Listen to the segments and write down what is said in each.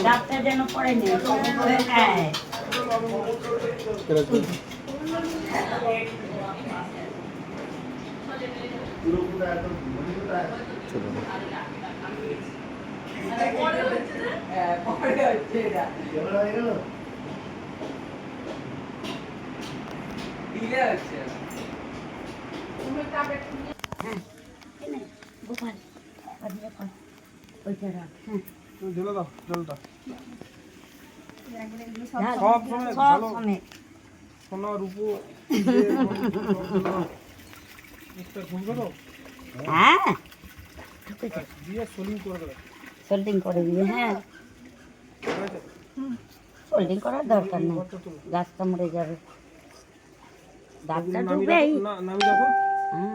ডাবটা যেন পড়ে নি। হ্যাঁ গোপাল ওইটা রাখ। হ্যাঁ ঢেলে দাও জলটা সব ভালো সমেত সোনা রূপো একটা ঘুমবে তো হ্যাঁ দিয়ে সোলিং করে দেবে সোল্ডিং করে দিয়ে। হ্যাঁ সোল্ডিং করার দরকার নেই, গাছটা মরে যাবে। ডাবটা ডুবেই। নামি দেখো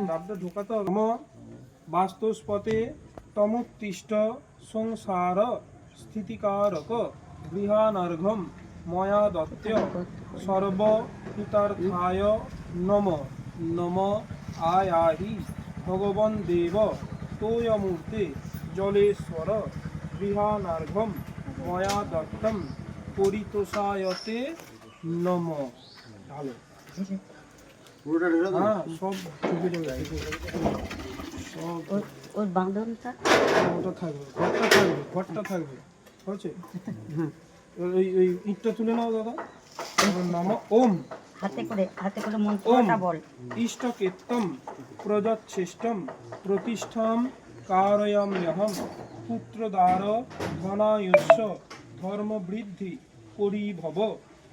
ডাবটা ঢোকাতে হবে। বাস্তুস্পতে তমুত্তিষ্ঠ সংসার স্থিতিকারক গৃহানর্ঘম ময়া দত্ত সর্বহিতার্থায় নম নম আয়াহি ভগবন দেব তোয়মূর্তে জলেশ্বর গৃহানর্ঘম ময়া দত্তম পরিতোষায়তে নম। ভালো হ্যাঁ সব চুপে যাবে সব ওর বাঁধনটা ওটা থাকবে ঘরটা থাকবে হচ্ছে। ওই ইটটা তুলে নাও দাদা। নম ওম হাতে করে মন্ত্রটা বল। ইষ্টকেত্তম প্রযচ্ছেষ্টম প্রতিষ্ঠাম কারয়াম্যহম পুত্রদার ধনায়ুষ্য ধর্মবৃদ্ধি পরিভব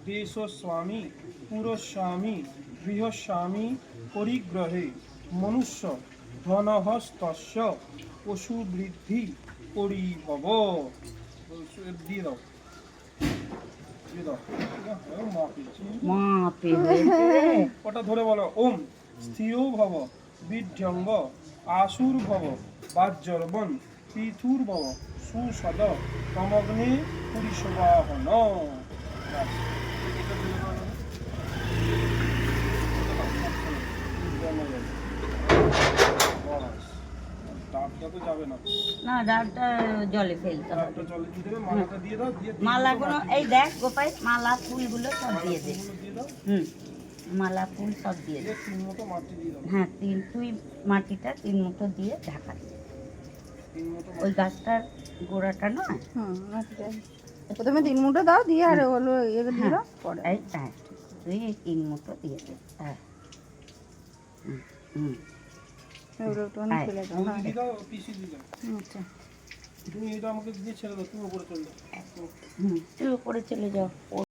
দেশস্বামী পুরস্বামী গৃহস্বামী পরিগ্রহে মনুষ্য ধনহস্তস্য পশুবৃদ্ধি পরিভব। দিয়ে দাও মাপে হয়েছে। ওটা ধরে বলো ওম স্থিরো ভব বিদ্যঙ্গ আসুর ভব বাজ্যর্বন পৃথুর ভব সুসদ তমগ্নে পুরিশবাহন। ডাবটা তো যাবে না, না ডাবটা জলে ফেলতে হবে। ডাবটা জলে দিয়ে দেবে, মালাটা দিয়ে দাও, দিয়ে মালাগুলো এই দেখ গোপাই, মালা ফুলগুলো সব দিয়ে দে। দিয়ে দাও, মালা ফুল সব দিয়ে দে। দিয়ে 3 মুঠো মাটি দিয়ে দাও। হ্যাঁ তুই মাটিটা 3 মুঠো দিয়ে ঢাকা। 3 মুঠো ওই গাছটার গোড়াটা নয়। প্রথমে 3 মুঠো দাও, দিয়ে আর হলো এগুলো দিয়ে দাও পরে। এই হ্যাঁ তুই এই 3 মুঠো দিয়ে দে। হ্যাঁ এগুলো একটুখানি ফেলে দাও। বৌদি দিয়ে দাও, পিসি দিয়ে দাও। আচ্ছা তুমি এটা আমাকে দিয়ে ছেড়ে দাও, তুমি উপরে চলে যাও। তুই উপরে চলে যাও।